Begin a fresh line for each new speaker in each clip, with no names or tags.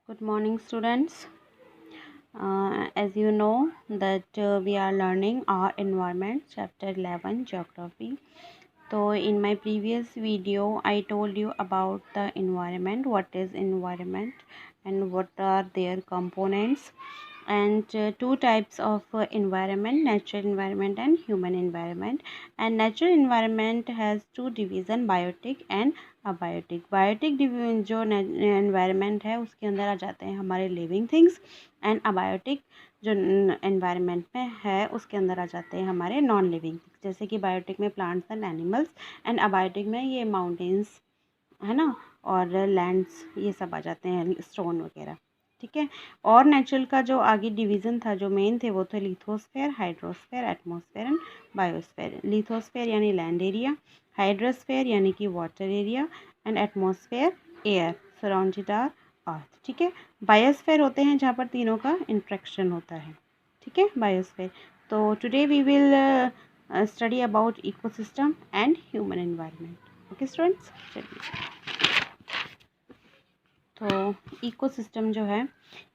Good morning, students. As you know that we are learning our environment, chapter 11, geography. So in my previous video, I told you about the environment, what is environment and what are their components, and two types of environment, natural environment and human environment. And natural environment has two division, biotic and abiotic. Biotic जो environment है उसके अंदर आ जाते हैं हमारे living things, and abiotic जो environment में है उसके अंदर आ जाते हैं हमारे नॉन लिविंग थिंग्स, जैसे कि बायोटिक में plants and animals, and abiotic में ये माउंटेन्स है ना, और लैंड्स, ये सब आ जाते हैं, स्टोन वगैरह। ठीक है। और नेचुरल का जो आगे डिवीज़न था, जो मेन थे, वो थे lithosphere, hydrosphere, atmosphere and biosphere. Lithosphere यानी लैंड एरिया, हाइड्रोस्फेयर यानी कि water area, and atmosphere air surrounded our earth. ठीक है। बायोस्फेयर होते हैं जहाँ पर तीनों का इंट्रैक्शन होता है। ठीक है, बायोस्फेयर। तो today we will study about ecosystem and human environment. Okay students, चलिए। तो इकोसिस्टम जो है,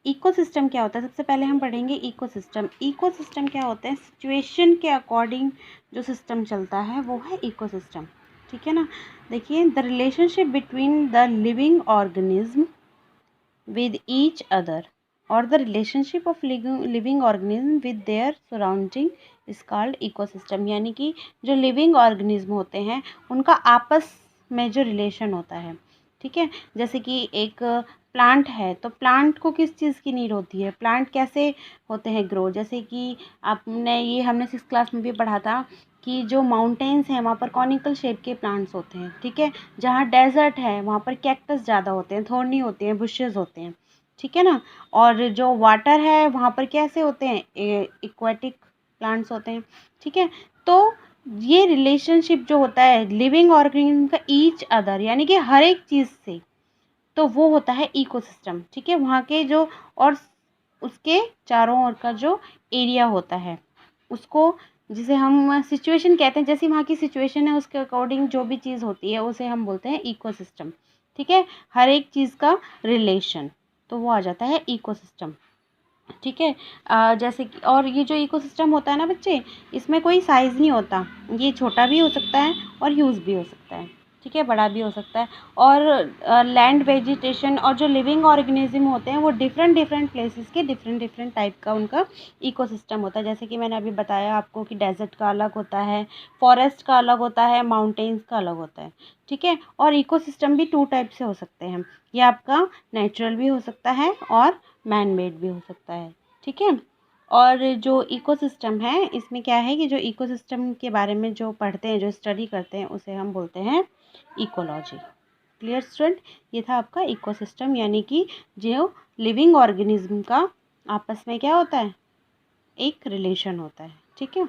इकोसिस्टम क्या होता है, सबसे पहले हम पढ़ेंगे इकोसिस्टम। इकोसिस्टम क्या होता है, सिचुएशन के अकॉर्डिंग जो सिस्टम चलता है वो है इकोसिस्टम। ठीक है ना। देखिए, the relationship between the living organism with each other और the relationship of living organism with their surrounding is called ecosystem. यानी कि जो लिविंग ऑर्गेनिज्म होते हैं उनका आपस में जो रिलेशन होता है। ठीक है। जैसे कि एक प्लांट है तो प्लांट को किस चीज़ की नीड होती है, प्लांट कैसे होते हैं ग्रो, जैसे कि आपने ये हमने 6th क्लास में भी पढ़ा था कि जो माउंटेन्स हैं वहाँ पर कॉनिकल शेप के प्लांट्स होते हैं। ठीक है। जहाँ डेजर्ट है वहाँ पर कैक्टस ज़्यादा होते हैं, थोर्नी होते हैं, बुशेस होते हैं। ठीक है ना। और जो वाटर है वहाँ पर कैसे होते हैं, एक्वाटिक प्लांट्स होते हैं। ठीक है। तो ये रिलेशनशिप जो होता है लिविंग ऑर्गेनिज्म का ईच अदर यानी कि हर एक चीज़ से, तो वो होता है इकोसिस्टम। ठीक है। वहाँ के जो और उसके चारों ओर का जो एरिया होता है उसको, जिसे हम सिचुएशन कहते हैं, जैसी वहाँ की सिचुएशन है उसके अकॉर्डिंग जो भी चीज़ होती है उसे हम बोलते हैं इकोसिस्टम। ठीक है। हर एक चीज़ का रिलेशन, तो वो आ जाता है इकोसिस्टम। ठीक है। जैसे कि, और ये जो इकोसिस्टम होता है ना बच्चे, इसमें कोई साइज़ नहीं होता, ये छोटा भी हो सकता है और ह्यूज भी हो सकता है। ठीक है, बड़ा भी हो सकता है। और लैंड वेजिटेशन और जो लिविंग ऑर्गेनिज्म होते हैं वो डिफरेंट डिफरेंट प्लेसेस के डिफरेंट डिफरेंट टाइप का उनका इकोसिस्टम होता है। जैसे कि मैंने अभी बताया आपको कि डेजर्ट का अलग होता है, फॉरेस्ट का अलग होता है, माउंटेन्स का अलग होता है। ठीक है। और इकोसिस्टम भी 2 टाइप से हो सकते हैं, ये आपका नेचुरल भी हो सकता है और मैन मेड भी हो सकता है। ठीक है। और जो इकोसिस्टम है इसमें क्या है कि जो इकोसिस्टम के बारे में जो पढ़ते हैं, जो स्टडी करते हैं, उसे हम बोलते हैं इकोलॉजी। क्लियर स्टूडेंट, ये था आपका इकोसिस्टम, यानी कि जो लिविंग ऑर्गेनिज्म का आपस में क्या होता है, एक रिलेशन होता है। ठीक है,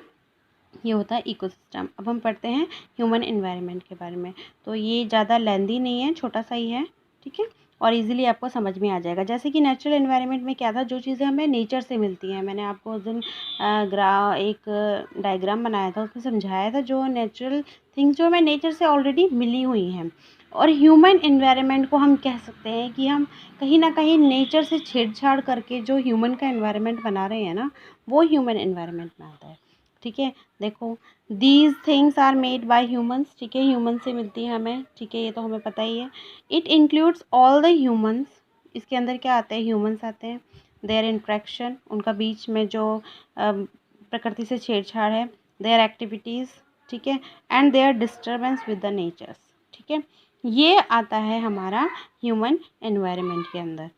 ये होता है इकोसिस्टम। अब हम पढ़ते हैं ह्यूमन एनवायरनमेंट के बारे में। तो ये ज़्यादा लेंदी नहीं है, छोटा सा ही है। ठीक है। और इजीली आपको समझ में आ जाएगा। जैसे कि नेचुरल एनवायरनमेंट में क्या था, जो चीज़ें हमें नेचर से मिलती हैं, मैंने आपको उस दिन एक डायग्राम बनाया था, उसमें समझाया था जो नेचुरल थिंग्स जो हमें नेचर से ऑलरेडी मिली हुई हैं। और ह्यूमन एनवायरनमेंट को हम कह सकते हैं कि हम कहीं ना कहीं नेचर से छेड़छाड़ करके जो ह्यूमन का एनवायरनमेंट बना रहे हैं ना, वो ह्यूमन एनवायरनमेंट में आता है। ठीक है। देखो, these things are made by humans. ठीक है, ह्यूमन से मिलती है हमें। ठीक है, ये तो हमें पता ही है। It includes all the humans. इसके अंदर क्या आते हैं, ह्यूमंस आते हैं। देयर इंट्रैक्शन, उनका बीच में जो प्रकृति से छेड़छाड़ है, देयर एक्टिविटीज़। ठीक है। And their disturbance with the natures. ठीक है, ये आता है हमारा ह्यूमन एनवायरनमेंट के अंदर।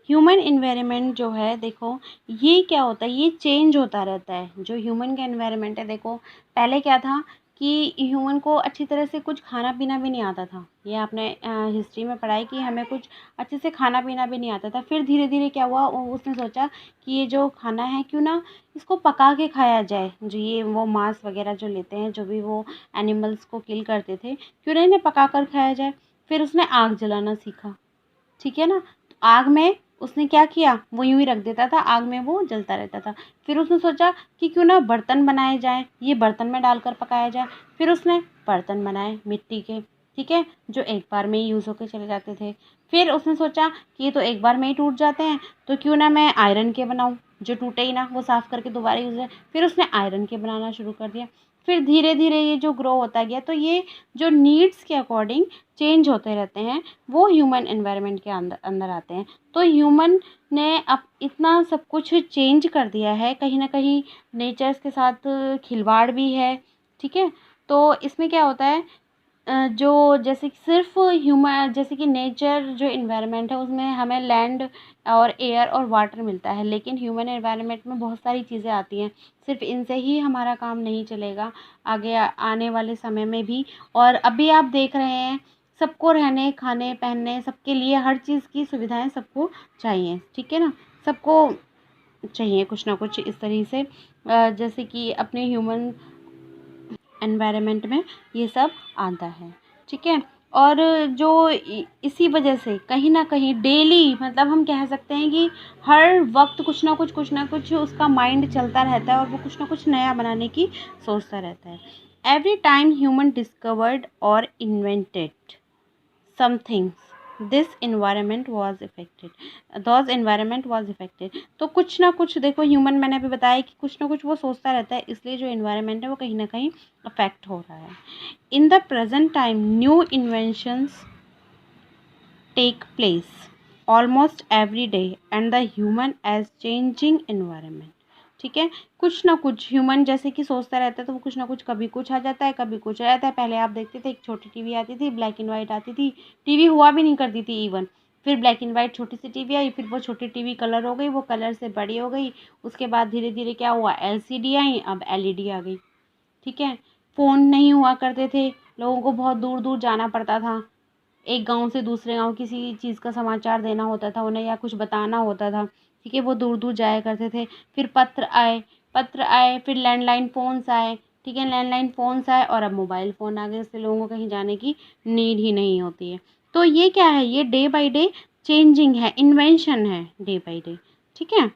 ह्यूमन एनवायरनमेंट जो है, देखो ये क्या होता है, ये चेंज होता रहता है। जो ह्यूमन का एनवायरनमेंट है, देखो पहले क्या था कि ह्यूमन को अच्छी तरह से कुछ खाना पीना भी नहीं आता था। ये आपने हिस्ट्री में पढ़ा है कि हमें कुछ अच्छे से खाना पीना भी नहीं आता था। फिर धीरे धीरे क्या हुआ, उसने सोचा कि ये जो खाना है क्यों ना इसको पका के खाया जाए। जो ये वो मांस वगैरह जो लेते हैं, जो भी वो एनिमल्स को किल करते थे, क्यों ना इन्हें पका कर खाया जाए। फिर उसने आग जलाना सीखा। ठीक है ना। तो आग में उसने क्या किया, वो यूं ही रख देता था, आग में वो जलता रहता था। फिर उसने सोचा कि क्यों ना बर्तन बनाए जाए, ये बर्तन में डालकर पकाया जाए। फिर उसने बर्तन बनाए मिट्टी के। ठीक है, जो एक बार में ही यूज़ होके चले जाते थे। फिर उसने सोचा कि ये तो एक बार में ही टूट जाते हैं, तो क्यों ना मैं आयरन के बनाऊँ, जो टूटे ही ना, वो साफ़ करके दोबारा यूज़ है। फिर उसने आयरन के बनाना शुरू कर दिया। फिर धीरे-धीरे ये जो ग्रो होता गया, तो ये जो नीड्स के अकॉर्डिंग चेंज होते रहते हैं, वो ह्यूमन एनवायरनमेंट के अंदर अंदर आते हैं। तो ह्यूमन ने अब इतना सब कुछ चेंज कर दिया है, कहीं न कहीं नेचर्स के साथ खिलवाड़ भी है, ठीक है? तो इसमें क्या होता है, जो जैसे कि सिर्फ़ जैसे कि नेचर जो एनवायरनमेंट है उसमें हमें लैंड और एयर और वाटर मिलता है, लेकिन ह्यूमन एनवायरनमेंट में बहुत सारी चीज़ें आती हैं। सिर्फ़ इनसे ही हमारा काम नहीं चलेगा, आगे आने वाले समय में भी। और अभी आप देख रहे हैं, सबको रहने, खाने, पहनने, सबके लिए हर चीज़ की सुविधाएँ सबको चाहिए, ठीक है ना? सबको चाहिए कुछ ना कुछ इस तरह से, जैसे कि अपने ह्यूमन एनवायरनमेंट में ये सब आता है, ठीक है? और जो इसी वजह से कहीं न कहीं डेली, मतलब हम कह सकते हैं कि हर वक़्त कुछ ना कुछ उसका माइंड चलता रहता है और वो कुछ ना कुछ नया बनाने की सोचता रहता है। एवरी टाइम ह्यूमन डिस्कवर्ड और invented something, this environment was affected those environment was affected. तो कुछ ना कुछ देखो, ह्यूमन, मैंने अभी बताया कि कुछ ना कुछ वो सोचता रहता है, इसलिए जो एनवायरनमेंट है वो कहीं ना कहीं अफेक्ट हो रहा है। In the present time new inventions take place almost every day and the human as changing environment, ठीक है? कुछ ना कुछ ह्यूमन जैसे कि सोचता रहता है, तो वो कुछ ना कुछ, कभी कुछ आ जाता है, कभी कुछ आ जाता है। पहले आप देखते थे एक छोटी टीवी आती थी, ब्लैक एंड वाइट आती थी, टीवी हुआ भी नहीं करती थी इवन। फिर ब्लैक एंड वाइट छोटी सी टीवी आई, फिर वो छोटी टीवी कलर हो गई, वो कलर से बड़ी हो गई। उसके बाद धीरे धीरे क्या हुआ, एलसीडी आई, अब एलईडी आ गई, ठीक है? फ़ोन नहीं हुआ करते थे, लोगों को बहुत दूर दूर जाना पड़ता था। एक गाँव से दूसरे गाँव किसी चीज़ का समाचार देना होता था उन्हें, या कुछ बताना होता था, ठीक है? वो दूर दूर जाया करते थे। फिर पत्र आए, फिर लैंडलाइन फ़ोन्स आए, ठीक है? लैंडलाइन फ़ोन्स आए और अब मोबाइल फ़ोन आ गए, इससे लोगों को कहीं जाने की नीड ही नहीं होती है। तो ये क्या है, ये डे बाय डे चेंजिंग है, इन्वेंशन है डे बाय डे, ठीक है?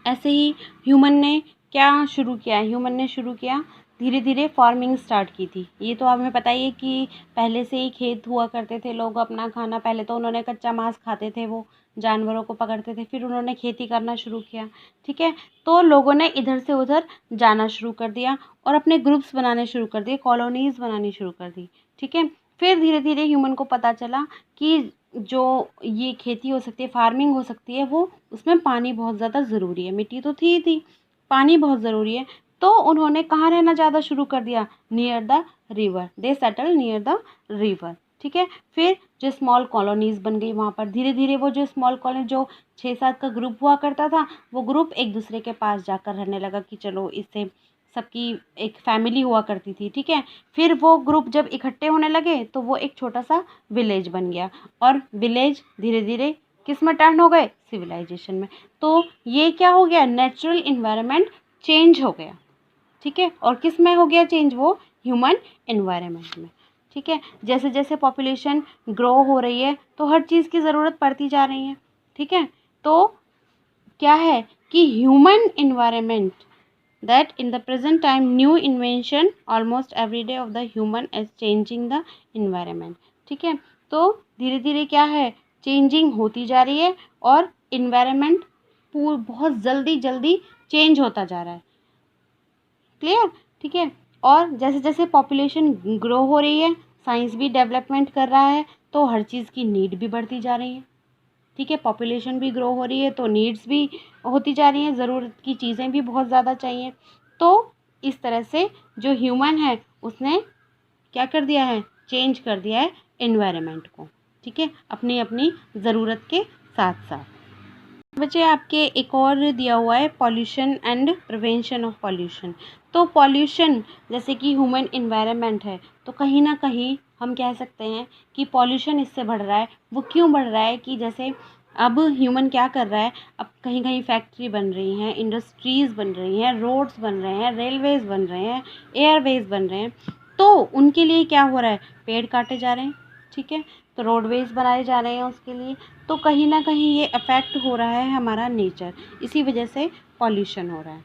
ऐसे ही ह्यूमन ने क्या शुरू किया, ह्यूमन ने शुरू किया, धीरे धीरे फार्मिंग स्टार्ट की थी। ये तो हमें पता ही है कि पहले से ही खेत हुआ करते थे, लोग अपना खाना, पहले तो उन्होंने कच्चा मांस खाते थे, वो जानवरों को पकड़ते थे, फिर उन्होंने खेती करना शुरू किया, ठीक है? तो लोगों ने इधर से उधर जाना शुरू कर दिया और अपने ग्रुप्स बनाने शुरू कर दिए, कॉलोनीज़ बनानी शुरू कर दी, ठीक है? फिर धीरे धीरे ह्यूमन को पता चला कि जो ये खेती हो सकती है, फार्मिंग हो सकती है, वो उसमें पानी बहुत ज़्यादा ज़रूरी है। मिट्टी तो थी ही थी, पानी बहुत ज़रूरी है। तो उन्होंने कहाँ रहना ज़्यादा शुरू कर दिया, near the river, they settle near the river, ठीक है? फिर जो स्मॉल कॉलोनीज़ बन गई वहाँ पर, धीरे धीरे वो जो स्मॉल कॉलोनी, जो 6-7 का ग्रुप हुआ करता था, वो ग्रुप एक दूसरे के पास जाकर रहने लगा कि चलो इससे सबकी एक फैमिली हुआ करती थी, ठीक है? फिर वो ग्रुप जब इकट्ठे होने लगे तो वो एक छोटा सा विलेज बन गया, और विलेज धीरे धीरे किस में टर्न हो गए, सिविलाइजेशन में। तो ये क्या हो गया, नेचुरल इन्वायरमेंट चेंज हो गया, ठीक है? और किस में हो गया चेंज, वो ह्यूमन एनवायरनमेंट में, ठीक है? जैसे जैसे पॉपुलेशन ग्रो हो रही है तो हर चीज़ की ज़रूरत पड़ती जा रही है, ठीक है? तो क्या है कि human environment, that in the present time new invention almost every day of the human is changing the environment, ठीक है? तो धीरे धीरे क्या है, चेंजिंग होती जा रही है और इन्वायरमेंट बहुत जल्दी जल्दी चेंज होता जा रहा है, क्लियर, ठीक है? और जैसे जैसे पॉपुलेशन ग्रो हो रही है, साइंस भी डेवलपमेंट कर रहा है, तो हर चीज़ की नीड भी बढ़ती जा रही है, ठीक है? पॉपुलेशन भी ग्रो हो रही है तो नीड्स भी होती जा रही हैं, ज़रूरत की चीज़ें भी बहुत ज़्यादा चाहिए। तो इस तरह से जो ह्यूमन है उसने क्या कर दिया है, चेंज कर दिया है एनवायरनमेंट को, ठीक है? अपनी अपनी ज़रूरत के साथ साथ। बच्चे आपके एक और दिया हुआ है, pollution and prevention of pollution. तो पॉल्यूशन जैसे कि ह्यूमन एनवायरनमेंट है, तो कहीं ना कहीं हम कह सकते हैं कि पॉल्यूशन इससे बढ़ रहा है। वो क्यों बढ़ रहा है कि जैसे अब ह्यूमन क्या कर रहा है, अब कहीं कहीं फैक्ट्री बन रही हैं, इंडस्ट्रीज़ बन रही हैं, रोड्स बन रहे हैं, रेलवेज़ बन रहे हैं, एयरवेज़ बन रहे हैं, तो उनके लिए क्या हो रहा है, पेड़ काटे जा रहे हैं, ठीक है? तो रोडवेज़ बनाए जा रहे हैं उसके लिए, तो कहीं ना कहीं ये अफेक्ट हो रहा है हमारा नेचर, इसी वजह से पॉल्यूशन हो रहा है,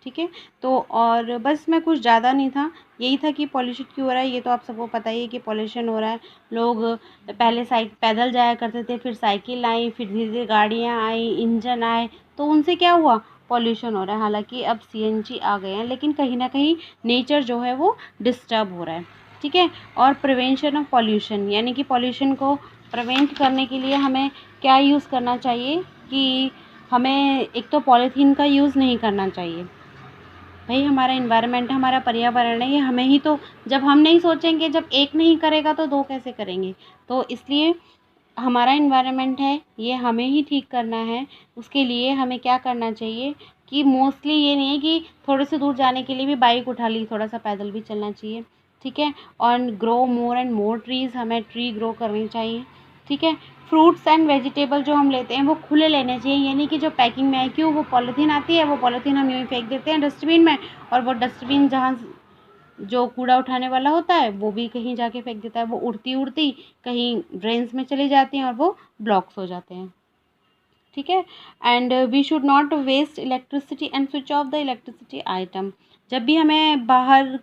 ठीक है। तो और बस मैं कुछ ज़्यादा नहीं था, यही था कि पॉल्यूशन क्यों हो रहा है, ये तो आप सबको पता ही है कि पॉल्यूशन हो रहा है। लोग पहले पैदल जाया करते थे, फिर साइकिल आई, फिर धीरे धीरे गाड़ियाँ आई, इंजन आए, तो उनसे क्या हुआ, पॉल्यूशन हो रहा है। हालांकि अब सीएनजी आ गए हैं, लेकिन कहीं ना कहीं नेचर जो है वो डिस्टर्ब हो रहा है। ठीक है। और प्रिवेंशन ऑफ पॉल्यूशन, यानी कि पॉल्यूशन को प्रिवेंट करने के लिए हमें क्या यूज़ करना चाहिए कि हमें एक तो पॉलीथीन का यूज़ नहीं करना चाहिए। भाई हमारा इन्वायरमेंट है, हमारा पर्यावरण है, ये हमें ही तो, जब हम नहीं सोचेंगे, जब एक नहीं करेगा तो दो कैसे करेंगे। तो इसलिए हमारा इन्वायरमेंट है, ये हमें ही ठीक करना है। उसके लिए हमें क्या करना चाहिए कि मोस्टली ये नहीं है कि थोड़े से दूर जाने के लिए भी बाइक उठा ली, थोड़ा सा पैदल भी चलना चाहिए। ठीक है। और grow more and more trees, हमें ट्री ग्रो करनी चाहिए। ठीक है। फ्रूट्स एंड वेजिटेबल जो हम लेते हैं वो खुले लेने चाहिए, यानी कि जो पैकिंग में है, क्यों, वो पॉलीथीन आती है, वो पॉलीथीन हम यूँ ही फेंक देते हैं डस्टबिन में, और वो डस्टबिन जहाँ जो कूड़ा उठाने वाला होता है वो भी कहीं जाके फेंक देता है, वो उड़ती उड़ती कहीं ड्रेन्स में चली जाती हैं और वो ब्लॉक्स हो जाते हैं। ठीक है। And we should not waste electricity and switch off the electricity item. जब भी हमें बाहर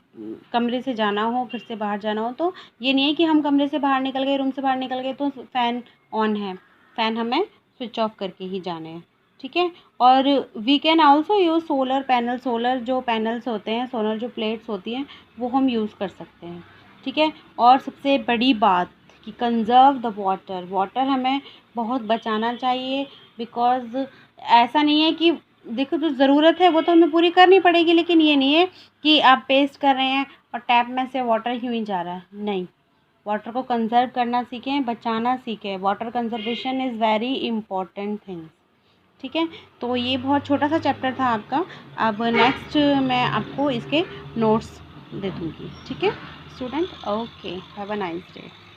कमरे से जाना हो, घर से बाहर जाना हो, तो ये नहीं है कि हम कमरे से बाहर निकल गए, रूम से बाहर निकल गए तो फ़ैन ऑन है, फ़ैन हमें स्विच ऑफ करके ही जाने हैं। ठीक है। और we can also use solar panel, solar जो पैनल्स होते हैं, सोलर जो प्लेट्स होती हैं, वो हम यूज़ कर सकते हैं। ठीक है। और सबसे बड़ी बात कि कंज़र्व द वाटर, वाटर हमें बहुत बचाना चाहिए, बिकॉज़ ऐसा नहीं है कि देखो जो ज़रूरत है वो तो हमें पूरी करनी पड़ेगी, लेकिन ये नहीं है कि आप पेस्ट कर रहे हैं और टैप में से वाटर यूँ ही जा रहा है, नहीं। वाटर को कंज़र्व करना सीखें, बचाना सीखें। Water conservation is very important thing. ठीक है। तो ये बहुत छोटा सा चैप्टर था आपका। अब नेक्स्ट मैं आपको इसके नोट्स दे दूँगी। ठीक है student, okay, have a nice day.